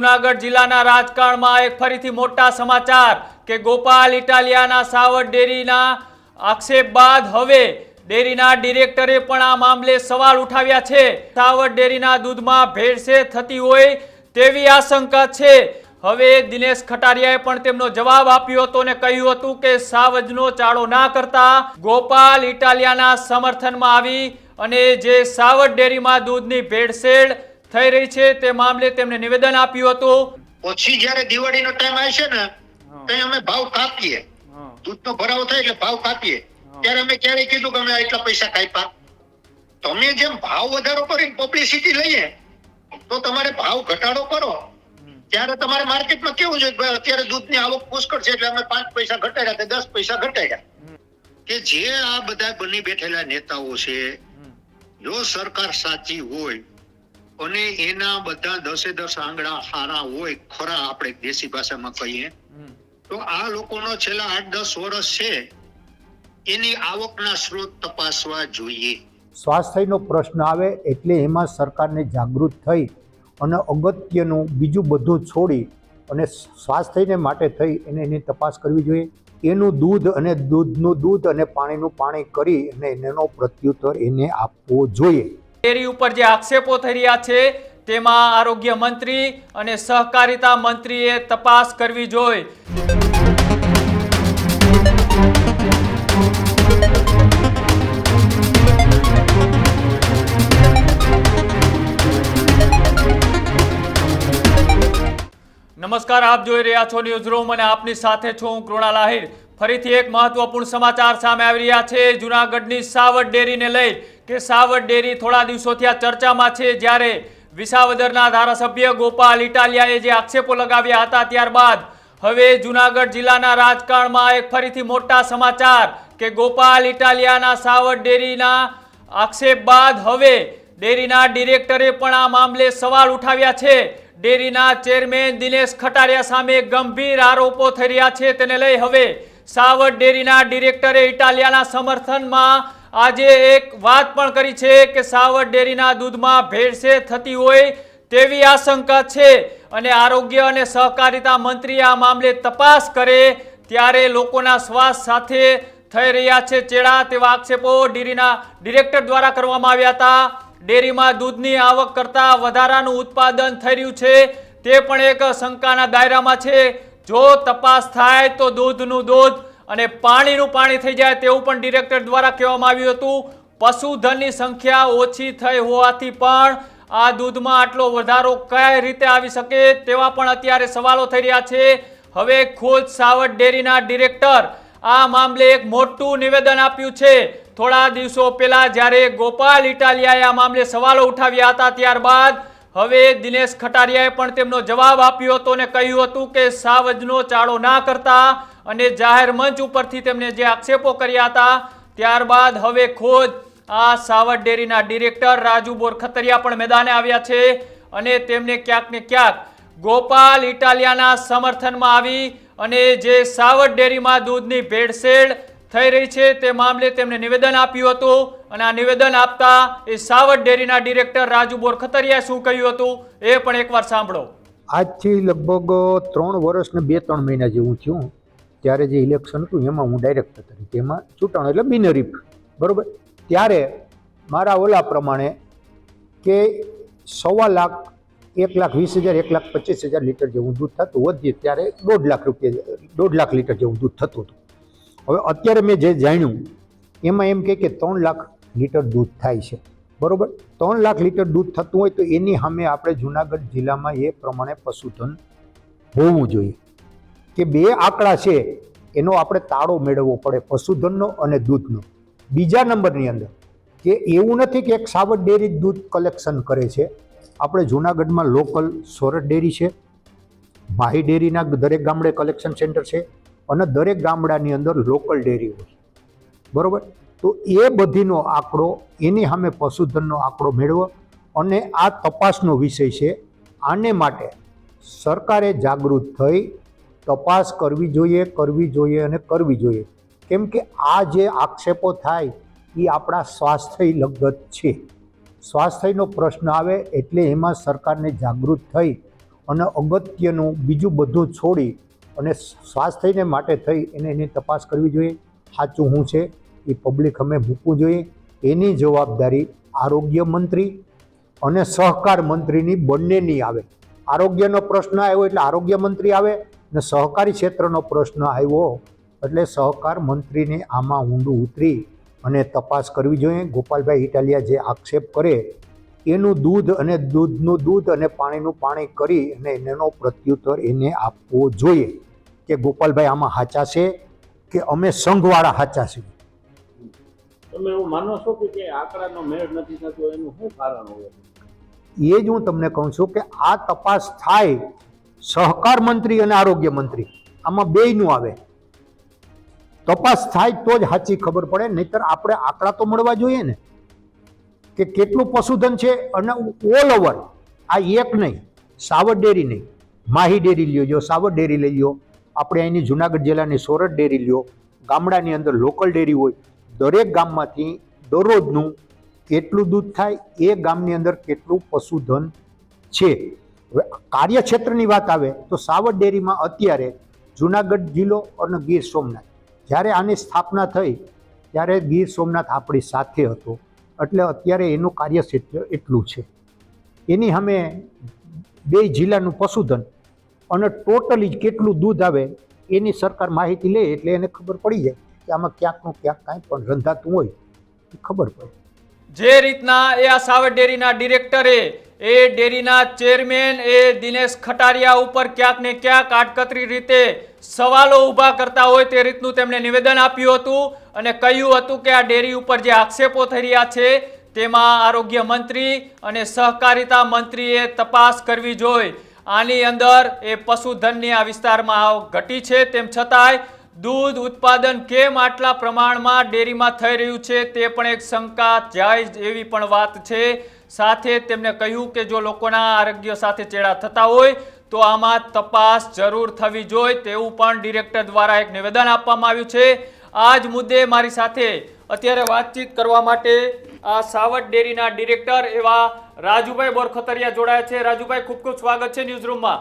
જૂનાગઢ જિલ્લાના રાજકારણમાં એક ફરીથી મોટા સમાચાર કે ગોપાલ ઇટાલિયાના સાવર ડેરીના આક્ષેપ બાદ હવે ડેરીના ડિરેક્ટરે પણ આ મામલે સવાલ ઉઠાવ્યા છે। સાવર ડેરીના દૂધમાં ભેળસેળ થતી હોય તેવી આશંકા છે। હવે દિનેશ ખટારિયાએ પણ તેમનો જવાબ આપ્યો હતો અને કહ્યું હતું કે સાવજનો ચાળો ના કરતા ગોપાલ ઇટાલિયાના સમર્થનમાં આવી અને જે સાવર ડેરીમાં દૂધની ભેળસેળ થઈ રહી છે તે મામલે તેમને નિવેદન આપ્યું હતું। પછી જ્યારે દિવાળીનો ટાઈમ આવશે ને તો અમે ભાવ કાપીએ, દૂધનો ભરાવો થાય એટલે ભાવ કાપીએ, ત્યારે અમે ક્યારે કીધું કે અમે આટલા પૈસા કાપ્યા? તમે જેમ ભાવ વધારો કરીને પબ્લિસિટી લઈએ તો તમારે ભાવ ઘટાડો કરો ત્યારે તમારે માર્કેટમાં કેવું છે કે અત્યારે દૂધની આવક પુષ્કળ છે એટલે અમે 5 પૈસા ઘટાડ્યા કે 10 પૈસા ઘટાડ્યા। કે જે આ બધા બની બેઠેલા નેતાઓ છે, જો સરકાર સાચી હોય અને એના બધા 10 આંગળા હારા હોય, ખરા આપણે દેશી ભાષામાં કહીએ તો આ લોકોનો છેલ્લા 8-10 વર્ષ છે એની આવકના સ્ત્રોત તપાસવા જોઈએ। સ્વાસ્થ્યનો પ્રશ્ન આવે એટલે એમાં સરકારને જાગૃત થઈ અને અગત્યનું બીજું બધું છોડી અને સ્વાસ્થ્યને માટે થઈ એની તપાસ કરવી જોઈએ। એનું દૂધ અને દૂધનું દૂધ અને પાણીનું પાણી કરી અને એનો પ્રત્યુત્તર એને આપવો જોઈએ। ડેરી ઉપર જે આક્ષેપો થઈ રહ્યા છે તેમાં આરોગ્ય મંત્રી અને સહકારિતા મંત્રીએ તપાસ કરવી જોઈએ। નમસ્કાર, આપ જોઈ રહ્યા છો ન્યૂઝ રૂમ અને આપની સાથે છું કૃણાલ આહિર। ફરીથી એક મહત્વપૂર્ણ સમાચાર સામે આવી રહ્યા છે જૂનાગઢની સાવર ડેરીને લઈ કે સાવર ડેરી થોડા દિવસોથી આ ચર્ચામાં છે। જ્યારે વિસાવદરના ધારાસભ્ય ગોપાલ ઇટાલિયાએ જે આક્ષેપો લગાવ્યા હતા ત્યારબાદ હવે જૂનાગઢ જિલ્લાના રાજકારણમાં એક ફરીથી મોટા સમાચાર કે ગોપાલ ઇટાલિયાના સાવર ડેરીના આક્ષેપ બાદ હવે ડેરીના ડિરેક્ટરે પણ આ મામલે સવાલ ઉઠાવ્યા છે। ડેરીના ચેરમેન દિનેશ ખટારિયા સામે ગંભીર આરોપો થઈ રહ્યા છે, તેને લઈ હવે સાવર ડેરીના ડિરેક્ટરે ઇટાલિયાના સમર્થનમાં આજે એક વાત પણ કરી છે કે સાવર ડેરીના દૂધમાં ભેળસેળ થતી હોય તેવી આશંકા છે અને આરોગ્ય અને સહકારિતા મંત્રી આ મામલે તપાસ કરે ત્યારે લોકોના શ્વાસ સાથે થઈ રહ્યા છે ચેડા તેવા આક્ષેપો ડેરીના ડિરેક્ટર દ્વારા કરવામાં આવ્યા હતા। ડેરીમાં દૂધની આવક કરતા વધારાનું ઉત્પાદન થઈ રહ્યું છે તે પણ એક શંકાના દાયરામાં છે। જો તપાસ થાય તો દૂધનું દૂધ અને પાણીનું પાણી થઈ જાય તેવું પણ ડિરેક્ટર દ્વારા કહેવામાં આવ્યું હતું। પશુધનની સંખ્યા ઓછી થઈ હોવાથી પણ આ દૂધમાં આટલો વધારો કઈ રીતે આવી શકે તેવા પણ અત્યારે સવાલો થઈ રહ્યા છે। હવે ખુદ સાવર ડેરીના ડિરેક્ટર આ મામલે એક મોટું નિવેદન આપ્યું છે। થોડા દિવસો પહેલા જ્યારે ગોપાલ ઇટાલિયાએ આ મામલે સવાલો ઉઠાવ્યા હતા ત્યારબાદ હવે દિનેશ ખટારિયાએ પણ તેમનો જવાબ આપ્યો હતો અને કહ્યું હતું કે સાવજનો ચાળો ના કરતા અને જાહેર મંચ ઉપરથી તેમને જે આક્ષેપો કર્યા હતા ત્યારબાદ હવે ખુદ આ સાવર ડેરીના ડિરેક્ટર રાજુ બોરખતરિયા પણ મેદાને આવ્યા છે અને તેમને ક્યાંક ને ક્યાંક ગોપાલ ઇટાલિયાના સમર્થનમાં આવી અને જે સાવર ડેરીમાં દૂધની ભેળસેળ થઈ રહી છે તે મામલે તેમને નિવેદન આપ્યું હતું અને આ નિવેદન આપતા એ સાવર ડેરીના ડિરેક્ટર રાજુ બોરખતરિયાએ શું કહ્યું હતું એ પણ એકવાર સાંભળો। આજથી લગભગ 3 વર્ષ ને 2-3 મહિના જેવું થયું ત્યારે જે ઇલેક્શન હતું એમાં હું ડાયરેક્ટર તરીકે એમાં ચૂંટાણો એટલે બિનહરીફ, બરાબર। ત્યારે મારા ઓલા પ્રમાણે કે 1.25 લાખ 1,20,000 1,25,000 લીટર જેવું દૂધ થતું, વધીએ ત્યારે 1.5 લાખ લીટર જેવું દૂધ થતું હતું। હવે અત્યારે મેં જે જાણ્યું એમાં એમ કે 3 લાખ લીટર દૂધ થાય છે, બરાબર। 3 લાખ લીટર દૂધ થતું હોય તો એની સામે આપણે જૂનાગઢ જિલ્લામાં એ પ્રમાણે પશુધન હોવું જોઈએ કે 2 આંકડા છે એનો આપણે તાળો મેળવવો પડે, પશુધનનો અને દૂધનો। બીજા નંબરની અંદર કે એવું નથી કે એક સાવર ડેરી દૂધ કલેક્શન કરે છે। આપણે જૂનાગઢમાં લોકલ સોરઠ ડેરી છે, માહી ડેરીના દરેક ગામડે કલેક્શન સેન્ટર છે અને દરેક ગામડાની અંદર લોકલ ડેરી હોય, બરાબર। તો એ બધીનો આંકડો એની સામે પશુધનનો આંકડો મેળવો અને આ તપાસનો વિષય છે। આને માટે સરકારે જાગૃત થઈ તપાસ કરવી જોઈએ અને કરવી જોઈએ, કેમ કે આ જે આક્ષેપો થાય એ આપણા સ્વાસ્થ્ય લગત છે। સ્વાસ્થ્યનો પ્રશ્ન આવે એટલે એમાં સરકારને જાગૃત થઈ અને અગત્યનું બીજું બધું છોડી અને સ્વાસ્થ્યને માટે થઈ એની તપાસ કરવી જોઈએ. સાચું શું છે એ પબ્લિક અમે મૂકવું જોઈએ. એની જવાબદારી આરોગ્ય મંત્રી અને સહકાર મંત્રીની બંનેની આવે. આરોગ્યનો પ્રશ્ન આવ્યો એટલે આરોગ્ય મંત્રી આવે, ને સહકારી ક્ષેત્રનો પ્રશ્ન આવ્યો એટલે સહકાર મંત્રીને આમાં ઊંડું ઉતરી અને તપાસ કરવી જોઈએ. ગોપાલભાઈ ઇટાલિયા જે આક્ષેપ કરે એનું દૂધ અને દૂધનું દૂધ અને પાણીનું પાણી કરી અને એનો પ્રત્યુત્તર એને આપવો જોઈએ કે ગોપાલભાઈ આમાં સાચા છે કે અમે સંઘવાળા સાચા છીએ. તમે એવું માનો છો કે જે આંકડાનો મેળ નથી થતો એનું શું કારણ હોય? એ જ હું તમને કહું છું કે આ તપાસ થાય, સહકાર મંત્રી અને આરોગ્ય મંત્રી આમાં બેયનું આવે, તપાસ થાય તો જ સાચી ખબર પડે. નહીતર આપણે આંકડા તો મળવા જોઈએ ને કે કેટલું પશુધન છે. અને ઓલ ઓવર આ એક નહીં, સાવર ડેરી નહીં, માહી ડેરી લ્યો, જો સાવર ડેરી લઈ લ્યો, આપણે અહીંની જુનાગઢ જિલ્લાની સોરઠ ડેરી લ્યો, ગામડાની અંદર લોકલ ડેરી હોય, દરેક ગામમાંથી દરરોજનું કેટલું દૂધ થાય, એ ગામની અંદર કેટલું પશુધન છે. હવે કાર્યક્ષેત્રની વાત આવે તો સાવર ડેરીમાં અત્યારે જુનાગઢ જિલ્લો અને ગીર સોમનાથ, જ્યારે આની સ્થાપના થઈ ત્યારે ગીર સોમનાથ આપણી સાથે હતો, એટલે અત્યારે એનું કાર્યક્ષેત્ર એટલું છે. એની સામે બે જિલ્લાનું પશુધન અને ટોટલી જ કેટલું દૂધ આવે એની સરકાર માહિતી લે એટલે એને ખબર પડી જાય કે આમાં ક્યાંકનું ક્યાંક કાંઈ પણ રંધાતું હોય એ ખબર પડે. જે રીતના એ આ સાવર ડેરીના ડિરેક્ટરે એ ડેરીના ચેરમેન એ દિનેશ ખટારિયા ઉપર ક્યાંક ને ક્યાંક આડકતરી રીતે સવાલો ઊભા કરતા હોય તે રીતનું તેમણે નિવેદન આપ્યું હતું અને કહ્યું હતું કે આ ડેરી ઉપર જે આક્ષેપો થઈ રહ્યા છે તેમાં આરોગ્ય મંત્રી અને સહકારિતા મંત્રીએ તપાસ કરવી જોઈએ. આની અંદર એ પશુધનની આ વિસ્તારમાં ઘટી છે, તેમ છતાંય દૂધ ઉત્પાદન કેમ આટલા પ્રમાણમાં ડેરીમાં થઈ રહ્યું છે તે પણ એક શંકા જાય એવી પણ વાત છે. સાથે તેમણે કહ્યું કે જો લોકોના આરોગ્ય સાથે ચેડા થતા હોય તો આમાં તપાસ જરૂર થવી જોઈએ તેવું પણ ડિરેક્ટર દ્વારા એક નિવેદન આપવામાં આવ્યું છે. આ જ મુદ્દે મારી સાથે અત્યારે વાતચીત કરવા માટે આ સાવર ડેરીના ડિરેક્ટર એવા રાજુભાઈ બોરખતરિયા જોડાયા છે. રાજુભાઈ, ખૂબ ખૂબ સ્વાગત છે ન્યૂઝરૂમમાં.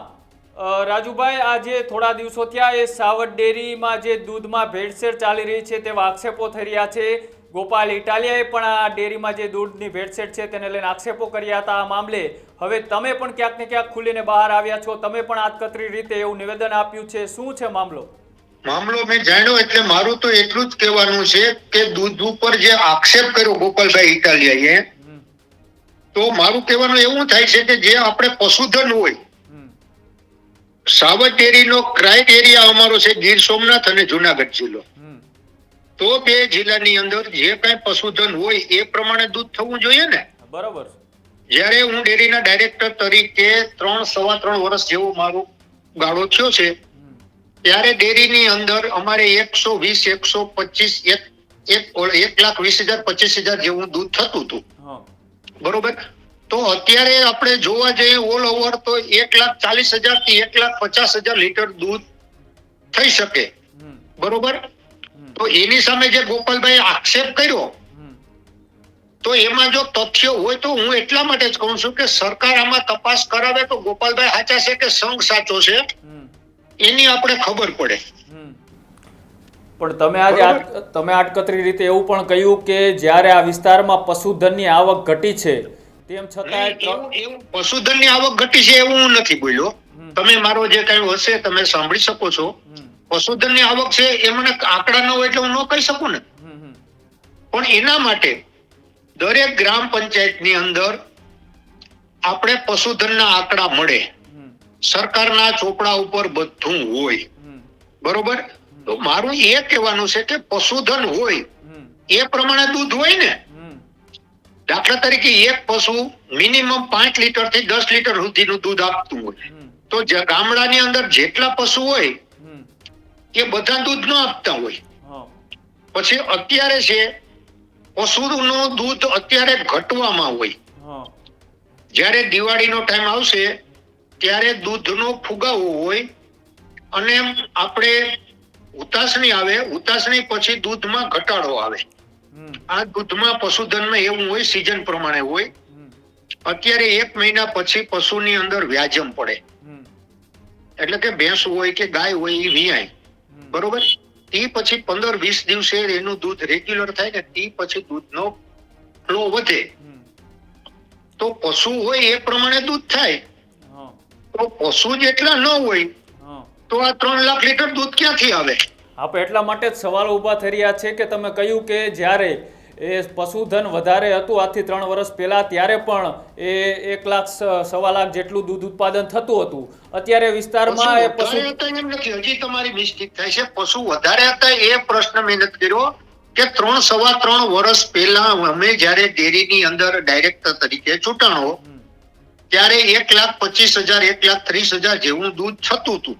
રાજુભાઈ, આજે થોડા દિવસો થયા એ સાવર ડેરીમાં જે દૂધમાં ભેળસેળ ચાલી રહી છે તેવા આક્ષેપો થઈ રહ્યા છે. ગોપાલ ઇટાલિયાએ પણ આ ડેરીમાં જે દૂધની ભેળસેળ છે તેને લઈને આક્ષેપો કર્યા હતા. આ મામલે હવે તમે પણ ક્યાંક ને ક્યાંક ખુલીને બહાર આવ્યા છો, તમે પણ આડકતરી રીતે એવું નિવેદન આપ્યું છે. શું છે મામલો? મામલો મેં જાણ્યો એટલે મારું તો એટલું જ કહેવાનું છે કે દૂધ ઉપર જે આક્ષેપ કર્યો ગોપાલભાઈ ઇટાલિયાએ, તો મારું કહેવાનું એવું થાય છે કે જે આપણે પશુધન હોય, સાવર ડેરીનો ક્રાઇટેરિયા અમારો છે ગીર સોમનાથ અને જુનાગઢ જિલ્લો, તો બે જિલ્લાની અંદર જે કઈ પશુધન હોય એ પ્રમાણે દૂધ થવું જોઈએ ને. બરોબર. જ્યારે હું ડેરીના ડાયરેક્ટર તરીકે 3.25 વર્ષ જેવો મારો ગાળો થયો છે, ત્યારે ડેરીની અંદર અમારે 120, 125, 1,20,000, 25,000 જેવું દૂધ થતું હતું. બરોબર. તો અત્યારે આપણે જોવા જઈએ ઓલ ઓવર તો 1,40,000 થી 1,50,000 લીટર દૂધ થઈ શકે. બરોબર. તો એની સામે જે ગોપાલભાઈ આક્ષેપ કર્યો, તો એમાં જો તથ્ય હોય તો હું એટલા માટે જ કહું છું કે સરકાર આમાં તપાસ કરાવે તો ગોપાલભાઈ સાચા છે કે સંઘ સાચો છે એની આપણે ખબર પડે. પણ તમે આડકતરી રીતે એવું પણ કહ્યું કે જ્યારે આ વિસ્તારમાં પશુધનની આવક ઘટી છે તેમ છતાં એવું પશુધનની આવક ઘટી છે એવું હું નથી બોલ્યો. તમે મારો જે કઈ હશે તમે સાંભળી શકો છો. પશુધનની આવક છે એ મને આંકડા ન હોય એટલે હું ન કહી શકું ને. પણ એના માટે દરેક ગ્રામ પંચાયતની અંદર આપણે પશુધનના આંકડા મળે, સરકારના ચોપડા ઉપર બધું હોય. બરોબર. તો મારું એ કહેવાનું છે કે પશુધન હોય એ પ્રમાણે દૂધ હોય ને. દાખલા તરીકે એક પશુ મિનિમમ 5 લીટર થી 10 લીટર સુધીનું દૂધ આપતું હોય, તો ગામડાની અંદર જેટલા પશુ હોય એ બધા દૂધ ન આપતા હોય. પછી અત્યારે છે પશુનું દૂધ અત્યારે ઘટવામાં હોય. જ્યારે દિવાળીનો ટાઈમ આવશે ત્યારે દૂધનો ફુગાવો હોય અને આપણે ઉતાસણી આવે, ઉતાસણી પછી દૂધમાં ઘટાડો આવે. આ દૂધમાં પશુધનમાં એવું હોય, સિઝન પ્રમાણે હોય. અત્યારે 1 મહિના પછી પશુની અંદર વ્યાજમ પડે. એટલે કે ભેંસ હોય કે ગાય હોય એ વિયાય, બરોબર. તે પછી 15-20 દિવસે એનું દૂધ રેગ્યુલર થાય ને તે પછી દૂધનો ફ્લો વધે. તો પશુ હોય એ પ્રમાણે દૂધ થાય. તો પશુ જેટલા ન હોય તો આ 3 લાખ લીટર દૂધ ક્યાંથી આવે? આપણે એટલા માટે જ સવાલો ઊભા થઈ રહ્યા છે કે તમે કહ્યું કે જ્યારે એ પશુધન વધારે હતું આજથી 3 વર્ષ પહેલા ત્યારે પણ એ 1 લાખ સવા લાખ જેટલું દૂધ ઉત્પાદન થતું હતું. અત્યારે વિસ્તારમાં એ પશુ એમ નથી, હજી તમારી મિસ્ટેક થાય છે. પશુ વધારે હતા એ પ્રશ્ન મેં નથી કર્યો કે 3-3.25 વર્ષ પહેલા અમે જ્યારે ડેરીની અંદર ડાયરેક્ટર તરીકે ચૂંટાણો ત્યારે 1,25,000 1,30,000 જેવું દૂધ થતું હતું.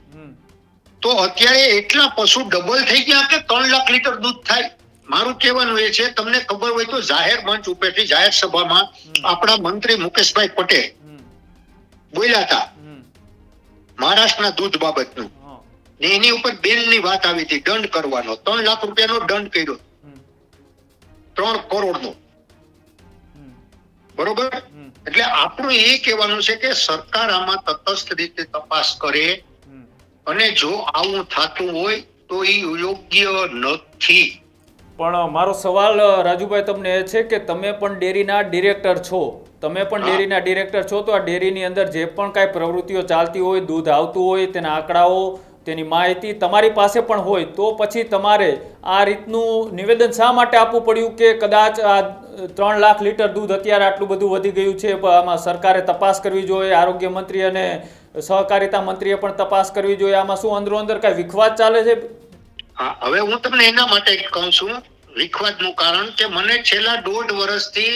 તો અત્યારે એટલા પશુ ડબલ થઈ ગયા કે 3 લાખ લીટર દૂધ થાય. મારું કહેવાનું એ છે, તમને ખબર હોય તો જાહેર મંચ ઉપરથી જાહેર સભામાં આપણા મંત્રી મુકેશભાઈ પટેલ બોલ્યા હતા મહારાષ્ટ્રના દૂધ બાબતનું, ને એની ઉપર બેનની વાત આવી હતી દંડ કરવાનો. 3 લાખ રૂપિયાનો દંડ કર્યો, 3 કરોડનો, બરોબર. એટલે આપણું એ કહેવાનું છે કે સરકાર આમાં તટસ્થ રીતે તપાસ કરે, અને જો આવું થતું હોય તો એ યોગ્ય નથી. પણ મારો સવાલ રાજુભાઈ તમને એ છે કે તમે પણ ડેરીના ડિરેક્ટર છો, તમે પણ ડેરીના ડિરેક્ટર છો, તો આ ડેરીની અંદર જે પણ કાંઈ પ્રવૃત્તિઓ ચાલતી હોય, દૂધ આવતું હોય, તેના આંકડાઓ, તેની માહિતી તમારી પાસે પણ હોય, તો પછી તમારે આ રીતનું નિવેદન શા માટે આપવું પડ્યું કે કદાચ આ 3 લાખ લીટર દૂધ અત્યારે આટલું બધું વધી ગયું છે, આમાં સરકારે તપાસ કરવી જોઈએ, આરોગ્ય મંત્રી અને સહકારિતા મંત્રીએ પણ તપાસ કરવી જોઈએ, આમાં શું અંદરો અંદર કાંઈ વિખવાદ ચાલે છે? હા, હવે હું તમને એના માટે કહું છું વિખવાદનું કારણ કે મને છેલ્લા 1.5 વર્ષથી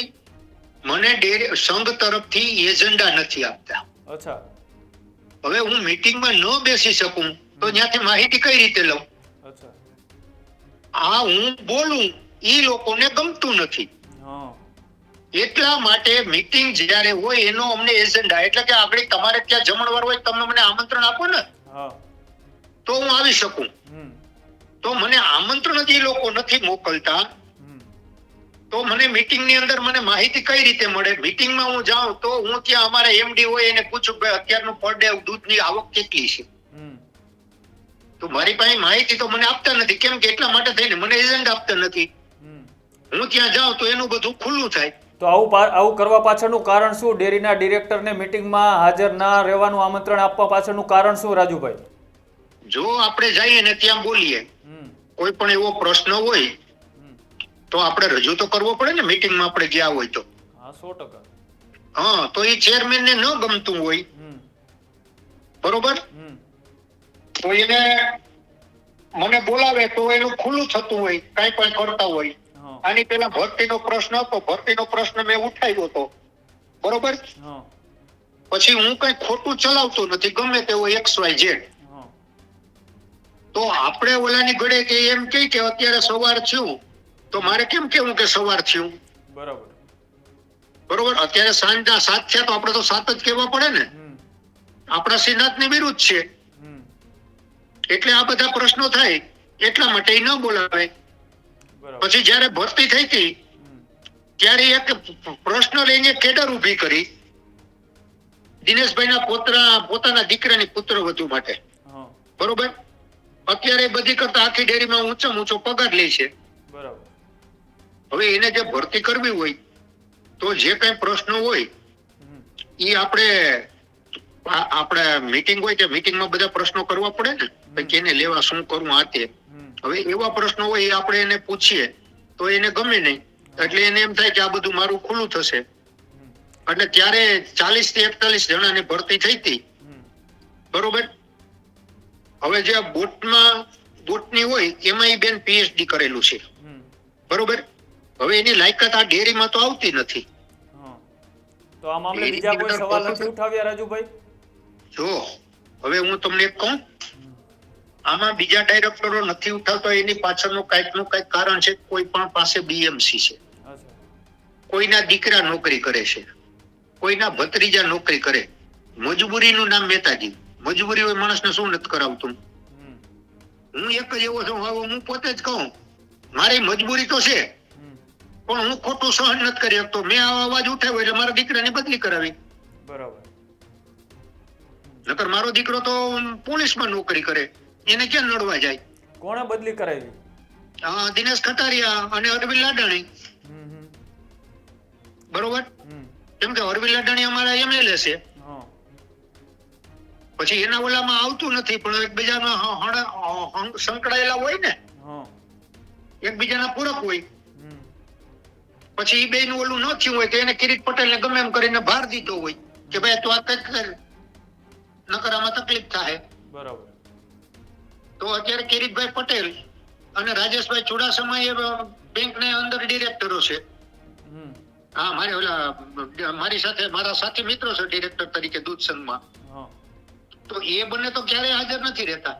મને ડેરી સંઘ તરફથી એજન્ડા નથી આપતા. અચ્છા. હવે હું મીટિંગમાં ન બેસી શકું તો ત્યાંથી માહિતી કઈ રીતે લઉં? અચ્છા. આ હું બોલું ઈ લોકોને ગમતું નથી. એટલા માટે મીટિંગ જ્યારે હોય એનો અમને એજન્ડા, એટલે કે આગળ તમારે ત્યાં જમણવાર હોય તમે મને આમંત્રણ આપો ને તો હું આવી શકું. તો મને આમંત્રણ જ એ લોકો નથી મોકલતા તો મને મીટિંગની અંદર મને માહિતી કઈ રીતે મળે? મીટિંગમાં હું જાઉં તો હું ત્યાં અમારા એમડી હોય એને પૂછું કે અત્યારનું પર ડે દૂધની આવક કેટલી છે, તો મારી પાસે માહિતી તો મને આપતા નથી. કેમ કે એટલા માટે થઈને મને એજન્ટ આપતા નથી. હું ત્યાં જાઉં તો એનું બધું ખુલ્લું થાય. તો આવું કરવા પાછળનું કારણ શું? ડેરીના ડિરેક્ટરને મીટિંગમાં હાજર ના રહેવાનું આમંત્રણ આપવા પાછળનું કારણ શું રાજુભાઈ? જો આપણે જઈએ ને ત્યાં બોલીએ, કોઈ પણ એવો પ્રશ્ન હોય તો આપણે રજૂ તો કરવો પડે ને મીટિંગમાં આપણે ગયા હોય તો. હા, 100%. હા, તો એ ચેરમેન ને ન ગમતું હોય, બરોબર, તો એને મને બોલાવે તો એનું ખુલ્લું થતું હોય, કઈ પણ કરતા હોય. આની પેલા ભરતીનો પ્રશ્ન હતો, ભરતીનો પ્રશ્ન મેં ઉઠાવ્યો હતો, બરોબર. પછી હું કઈ ખોટું ચલાવતો નથી, ગમે તેવો XYZ. તો આપણે ઓલાની ઘડે કે એમ કહે કે અત્યારે સવાર થયું તો મારે કેમ કેવું કે સવાર થયું? બરાબર. બરોબર. અત્યારે સાંજના 7 થયા તો આપણે તો 7 જ કહેવા પડે ને, આપણા સિદ્ધાંતની વિરુદ્ધ છે. એટલે આ બધા પ્રશ્નો થાય એટલા માટે એ ન બોલાવે. પછી જયારે ભરતી થઈ હતી ત્યારે એક પ્રશ્ન લઈને કેડર ઉભી કરી દિનેશભાઈના પોતાના દીકરાની પુત્રવધુ માટે, બરોબર. અત્યારે બધી કરતા આખી ડેરીમાં ઊંચો પગાર લે છે. બરાબર. હવે એને જે ભરતી કરવી હોય તો જે કઈ પ્રશ્નો હોય એ આપણે મીટિંગ હોય કે મીટિંગમાં બધા પ્રશ્નો કરવા પડે ને, કેને લેવા, શું કરવું, આ તે. હવે એવા પ્રશ્નો હોય એ આપણે એને પૂછીએ તો એને ગમે નહીં, એટલે એને એમ થાય કે આ બધું મારું ખુલ્લું થશે. એટલે ત્યારે 40 થી 41 જણાની ભરતી થઈ હતી, બરોબર. હવે જે બોટની હોય એમાં એ બેન PhD કરેલું છે, બરોબર. હવે એની લાયકાત આ ડેરીમાં તો આવતી નથી. તો આ મામલે બીજા કોઈ સવાલ નથી ઉઠાવ્યા રાજુભાઈ? જો હવે હું તમને એક કહું, આમાં બીજા ડાયરેક્ટરો નથી ઉઠાવતો એની પાછળનું કઈક કારણ છે. કોઈ પણ પાસે BMC છે, કોઈના દીકરા નોકરી કરે છે, કોઈના ભત્રીજા નોકરી કરે. મજબૂરીનું નામ મહેતાજી. મજબૂરી હોય માણસને શું નથી કરાવતું? હું એક જ એવો છું, હું પોતે જ કહું મારી મજબૂરી તો છે પણ હું ખોટું સહન નથી કરી શકતો. મેં આ અવાજ ઉઠાવ્યો એટલે મારા દીકરાની બદલી કરાવી. બરાબર. નકર મારો દીકરો તો પોલીસમાં નોકરી કરે, એને ક્યાં નડવા જાય? કોણે બદલી કરાવી? દિનેશ કટારિયા અને અરવિંદ લાડાણી. હમ હમ બરોબર, હમ કેમ કે અરવિંદ લાડાણી અમારા MLA છે. હા પછી એના ઓલામાં આવતું નથી, પણ એકબીજામાં સંકળાયેલા હોય ને, હા એકબીજાના પૂરક હોય. હમ પછી એ બેયનું ઓલું ન થયું હોય તો એને કિરીટ પટેલ ને ગમે એમ કરીને ભાર દીધો હોય કે ભાઈ તું આ કંઈક કર, નકર આમાં તકલીફ થાય. બરાબર. તો અત્યારે કિરીટભાઈ પટેલ અને રાજેશભાઈ ચુડાસમા એ બેંકને અંદર ડિરેક્ટરો છે. હમ હા, મારી સાથે મારા સાથી મિત્રો છે ડિરેક્ટર તરીકે દૂધ સંઘમાં. હા તો એ બંને તો ક્યારેય હાજર નથી રહેતા.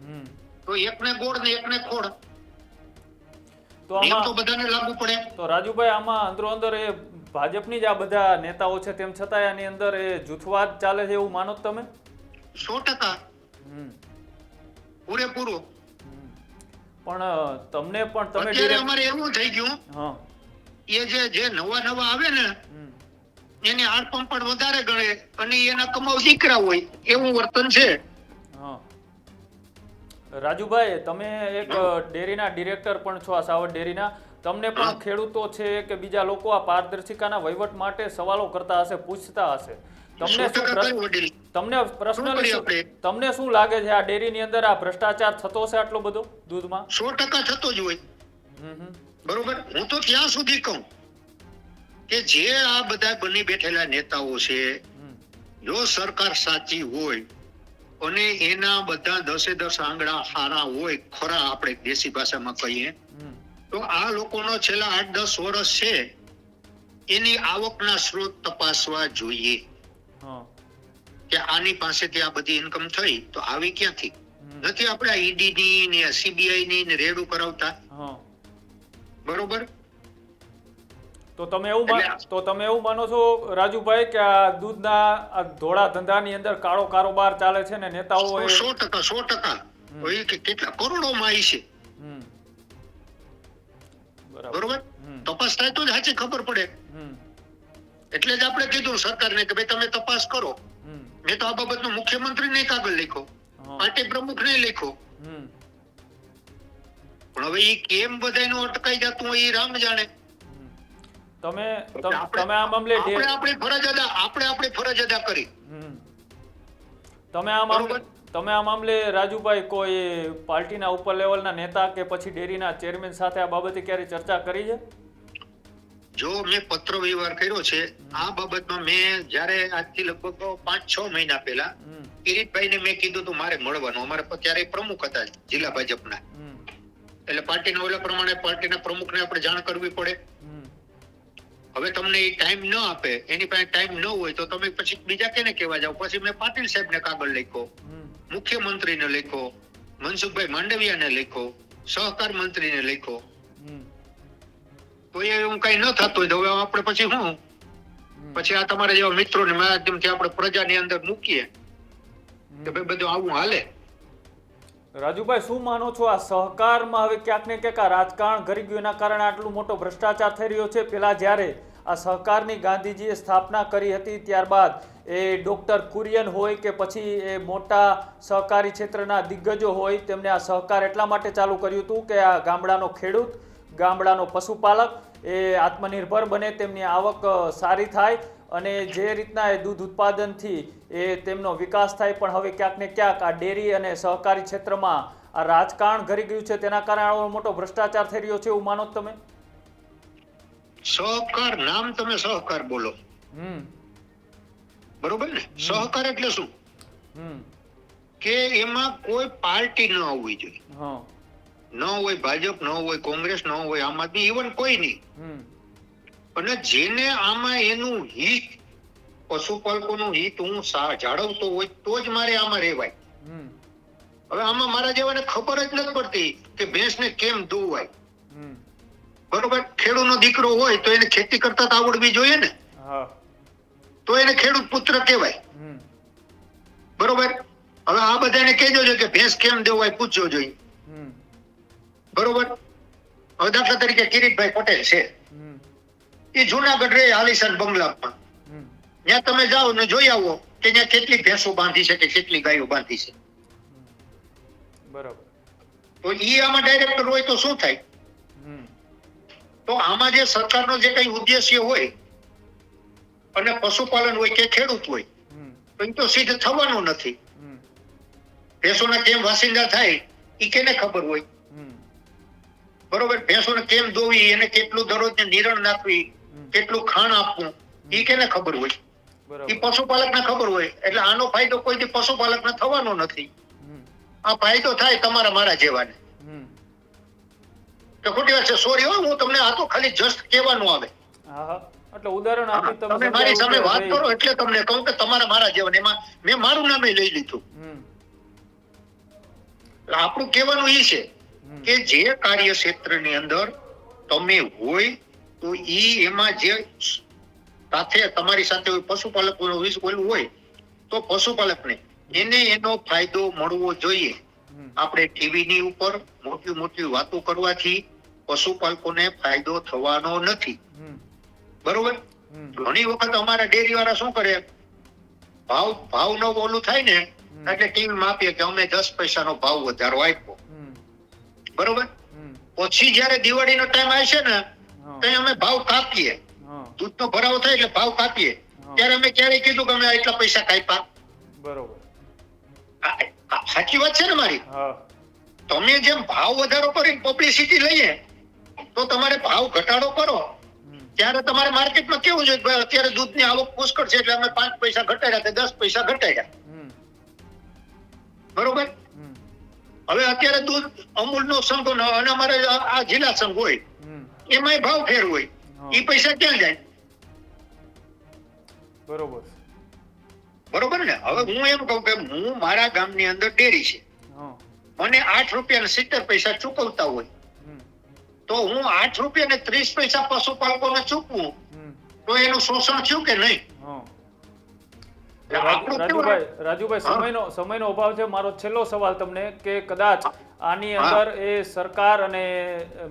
હમ તો એકને ગોળ ને એકને ખોળ, તો નિયમ તો આમાં બધાને લાગુ પડે. તો રાજુભાઈ, આમાં અંદરો અંદર એ ભાજપની જ આ બધા નેતાઓ છે, તેમ છતાં એની અંદર એ જૂથવાદ ચાલે છે એવું માનો છો તમે? 100% હમ પૂરેપૂરો. પણ તમને પણ તમે અત્યારે direct- અમારે એવું થઈ ગયું, હા એ જે નવા આવે ને હમ એની આડપંપ પણ વધારે ગણે અને એના કમાવ દીકરા હોય એવું વર્તન છે. હા રાજુભાઈ, તમે એક ડેરીના ડિરેક્ટર પણ છો, આ સાવર ડેરીના. તમને પણ ખેડૂતો છે કે બીજા લોકો આ પારદર્શિકાના વહીવટ માટે સવાલો કરતા હશે, પૂછતા હશે. તમને 100% શું કઈ વડીલ? તમને પર્સનલી કરીએ આપણે? તમને શું લાગે છે, આ ડેરીની અંદર આ ભ્રષ્ટાચાર થતો હશે આટલો બધો દૂધમાં? 100% થતો જ હોય. હમ બરોબર, હું તો ત્યાં સુધી કહું કે જે આ બધા બની બેઠેલા નેતાઓ છે, હમ જો સરકાર સાચી હોય અને એના બધા 10 આંગળા હારા હોય, ખરા આપણે દેશી ભાષામાં કહીએ, હમ તો આ લોકોનો છેલ્લા 8-10 વર્ષ છે એની આવકના સ્ત્રોત તપાસવા જોઈએ હા કે આની પાસેથી આ બધી ઇન્કમ થઈ તો આવી ક્યાંથી. નથી આપણે ઈડી ની ને CBI ની ને રેડું કરાવતા. હા બરોબર, તો તમે એવું માનો છો રાજુભાઈ કે આ દૂધના આ ધોળા ધંધાની અંદર કાળો કારોબાર ચાલે છે ને નેતાઓ 100%. કેટલા કરોડોમાં આવી છે. હમ બરોબર, તપાસ થાય તો જ સાચી ખબર પડે. હમ એટલે જ આપણે કીધું સરકારને કે ભાઈ તમે તપાસ કરો. હમ મેં તો આ બાબતનો મુખ્યમંત્રીને કાગળ લખ્યો, પાર્ટી પ્રમુખને લખ્યો, હમ પણ હવે એ કેમ બધાયનું અટકાઈ જતું હોય એ રામ જાણે. તમે આ મામલે આપણે આપણી ફરજ અદા કરી. હમ તમે આ મામલે રાજુભાઈ કોઈ પાર્ટીના ઉપર લેવલના નેતા કે પછી ડેરીના ચેરમેન સાથે આ બાબતે ક્યારે ચર્ચા કરી છે? જો મેં પત્ર વ્યવહાર કર્યો છે આ બાબતમાં. મેં જ્યારે આજથી લગભગ 5-6 મહિના પહેલા કિરીટભાઈને મેં કીધું તું મારે મળવાનું. અમારે ત્યારે પ્રમુખ હતા જિલ્લા ભાજપના, એટલે પાર્ટીના ઓલા પ્રમાણે પાર્ટીના પ્રમુખને આપણે જાણ કરવી પડે. હવે તમને એ ટાઈમ ન આપે, એની પાસે ટાઈમ ન હોય તો તમે પછી બીજા કેને કહેવા જાવ. પછી મેં પાટીલ સાહેબને કાગળ લખ્યો, મુખ્યમંત્રીને લખ્યો, મનસુખભાઈ માંડવિયાને લખ્યો, સહકાર મંત્રીને લખ્યો. તો એવું કઈ ન થતું હોય તો હવે આપણે પછી શું, પછી આ તમારા જેવા મિત્રોને માધ્યમથી આપણે પ્રજાની અંદર મૂકીએ કે ભાઈ બધું આવું હાલે. રાજુભાઈ, શું માનો છો આ સહકારમાં હવે ક્યાંક ને ક્યાંક આ રાજકારણ ઘરી ગયું, એના કારણે આટલો મોટો ભ્રષ્ટાચાર થઈ રહ્યો છે? પેલા જ્યારે આ સહકારની ગાંધીજીએ સ્થાપના કરી હતી ત્યારબાદ એ ડોક્ટર કુરિયન હોય કે પછી એ મોટા સહકારી ક્ષેત્રના દિગ્ગજો હોય, તેમને આ સહકાર એટલા માટે ચાલુ કર્યું હતું કે આ ગામડાનો ખેડૂત, ગામડાનો પશુપાલક એ આત્મનિર્ભર બને, તેમની આવક સારી થાય અને જે રીતના એ દૂધ ઉત્પાદનથી એ તેમનો વિકાસ થાય. પણ હવે ક્યાંક ને ક્યાંક આ ડેરી અને સહકારી ક્ષેત્રમાં આ રાજકારણ ઘરી ગયું છે, તેના કારણે આવો મોટો ભ્રષ્ટાચાર થઈ રહ્યો છે એવું માનો તમે? સહકાર નામ તમે સહકાર બોલો, બરોબર ને? સહકાર એટલે શું કે એમાં કોઈ પાર્ટી ન હોવી જોઈએ. ન હોય ભાજપ, ન હોય કોંગ્રેસ, ન હોય આમ આદમી, ઇવન કોઈ નહીં. અને જેને આમાં એનું હિત, પશુપાલકોનું હિત હું જાળવતો હોય તો જ મારે આમાં રહેવાય. હવે આમાં મારા જેવાને ખબર જ નથી પડતી કે ભેંસને કેમ દોવાય. બરોબર, ખેડૂતનો દીકરો હોય તો એને ખેતી કરતા તો આવડવી જોઈએ ને, તો એને ખેડૂત પુત્ર કહેવાય. બરોબર, હવે આ બધાને કહેજો છે કે ભેંસ કેમ દેવાય પૂછજો જોઈએ. બરોબર, હવે દાખલા તરીકે કિરીટભાઈ પટેલ છે, એ જુનાગઢ રે આલિશાન બંગલામાં, ત્યાં તમે જાઓ ને જોઈ આવો કે ત્યાં કેટલી ભેંસો બાંધી છે કે કેટલી ગાયો બાંધી છે. બરાબર. તો ઈ આમાં ડાયરેક્ટર હોય તો શું થાય? તો આમાં જે સરકારનો જે કઈ ઉદ્દેશ્ય હોય અને પશુપાલન હોય કે ખેડૂત હોય તો એ તો સિદ્ધ થવાનું નથી. ભેંસોના કેમ વાસિંદા થાય એ કેને ખબર હોય? બરોબર. ભેંસોને કેમ દોવી, એને કેટલું દરરોજ નિરણ નાખવી, કેટલું ખાણ આપવું, એ કેને ખબર હોય? એ પશુપાલકને ખબર હોય. એટલે આનો ફાયદો કોઈ પશુપાલકને થવાનો નથી. આ ફાયદો થાય તમારા મારા જેવાને. તો ખોટી વાત છે. સોરી હો, હું તમને આ તો ખાલી જસ્ટ કહેવાનું આવે. એટલે ઉદાહરણ આપી તમે મારી સામે વાત કરો એટલે તમને કહું કે તમારા મારા જેવાને. એમાં મેં મારું નામે લઈ લીધું. આપણું કહેવાનું એ છે કે જે કાર્ય ક્ષેત્રની અંદર તમે હોય તો ઈ એમાં જે સાથે તમારી સાથે પશુપાલકોનો ઓલું હોય તો પશુપાલકને એને એનો ફાયદો મળવો જોઈએ. આપણે ટીવી ની ઉપર મોટી મોટી વાતો કરવાથી પશુપાલકોને ફાયદો થવાનો નથી. બરોબર. ઘણી વખત અમારા ડેરી વાળા શું કરે, ભાવ નો ઓલું થાય ને એટલે ટીવી માં આપીએ કે અમે 10 પૈસાનો ભાવ વધારો આપ્યો. બરોબર. પછી જયારે દિવાળીનો ટાઈમ આવશે ને તો અમે ભાવ કાપીએ. દૂધનો ભરાવો થાય એટલે ભાવ કાપીએ. ત્યારે અમે ક્યારે કીધું કે અમે આટલા પૈસા કાપ્યા? બરોબર. સાચી વાત છે ને મારી? તમે જેમ ભાવ વધારો કરીને પબ્લિસિટી લઈએ તો તમારે ભાવ ઘટાડો કરો ત્યારે તમારે માર્કેટમાં કેવું છે, અત્યારે દૂધની આવક પુષ્કળ છે એટલે અમે 5 પૈસા ઘટાડ્યા કે 10 પૈસા ઘટાડ્યા. બરોબર. હવે અત્યારે દૂધ અમૂલ નો સંઘ અને અમારે આ જિલ્લા સંઘ હોય એમાં ભાવ ફેર હોય, એ પૈસા ક્યાં જાય? બરોબર. બરોબર ને. હવે હું એમ કહું કે હું મારા ગામની અંદર ડેરી છે, મને 8 રૂપિયા 70 પૈસા ચૂકવતા હોય તો હું 8 રૂપિયા 30 પૈસા પશુપાલકોને ચૂકવું તો એનું શોષણ થયું કે નહીં? રાજુભાઈ, સમયનો અભાવ છે. મારો છેલ્લો સવાલ તમને કે કદાચ આની અંદર એ સરકાર અને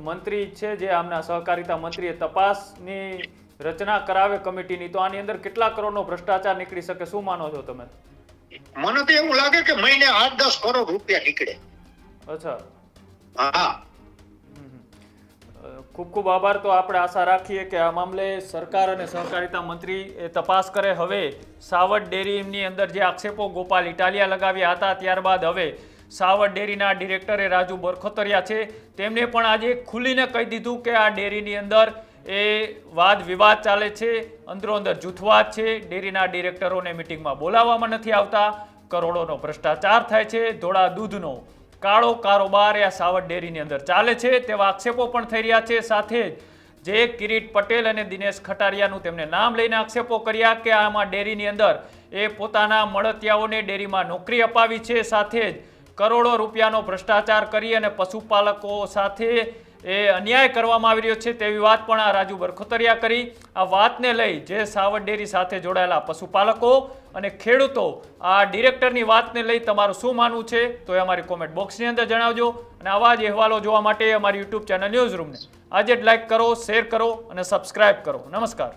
મંત્રી છે જે આમના સહકારિતા મંત્રી એ તપાસની રચના કરાવે કમિટીની, તો આની અંદર કેટલા કરોડનો ભ્રષ્ટાચાર નીકળી શકે? શું માનો છો તમે? મને તો એવું લાગે કે મહિને 8-10 કરોડ રૂપિયા નીકળે. અચ્છા. હા. ખૂબ ખૂબ આભાર. તો આપણે આશા રાખીએ કે આ મામલે સરકાર અને સહકારિતા મંત્રી એ તપાસ કરે. હવે સાવડ ડેરીની અંદર જે આક્ષેપો ગોપાલ ઇટાલિયા લગાવ્યા હતા, ત્યારબાદ હવે સાવડ ડેરીના ડિરેક્ટરે રાજુ બરખોતરિયા છે તેમને પણ આજે ખુલીને કહી દીધું કે આ ડેરીની અંદર એ વાદ વિવાદ ચાલે છે, અંદરો અંદર જૂથવાદ છે, ડેરીના ડિરેક્ટરોને મિટિંગમાં બોલાવવામાં નથી આવતા, કરોડોનો ભ્રષ્ટાચાર થાય છે, ધોળા દૂધનો કાળો કારોબાર આ સાવડ ડેરીની અંદર ચાલે છે તેવા આક્ષેપો પણ થઈ રહ્યા છે. સાથે જ જે કિરીટ પટેલ અને દિનેશ ખટારિયાનું તેમને નામ લઈને આક્ષેપો કર્યા કે આમાં ડેરીની અંદર એ પોતાના મળતિયાઓને ડેરીમાં નોકરી અપાવી છે, સાથે જ કરોડો રૂપિયાનો ભ્રષ્ટાચાર કરી અને પશુપાલકો સાથે એ અન્યાય કરવામાં આવી રહ્યો છે તેવી વાત પણ આ રાજુ બરખોતરિયા કરી. આ વાતને લઈ જે સાવડ ડેરી સાથે જોડાયેલા પશુપાલકો અને ખેડૂતો આ ડિરેક્ટરની વાતને લઈ તમારું શું માનવું છે તો એ અમારી કોમેન્ટ બોક્સની અંદર જણાવજો. અને આવા જ અહેવાલો જોવા માટે અમારી યુટ્યુબ ચેનલ ન્યૂઝ રૂમને આજે જ લાઈક કરો, શેર કરો અને સબસ્ક્રાઇબ કરો. નમસ્કાર.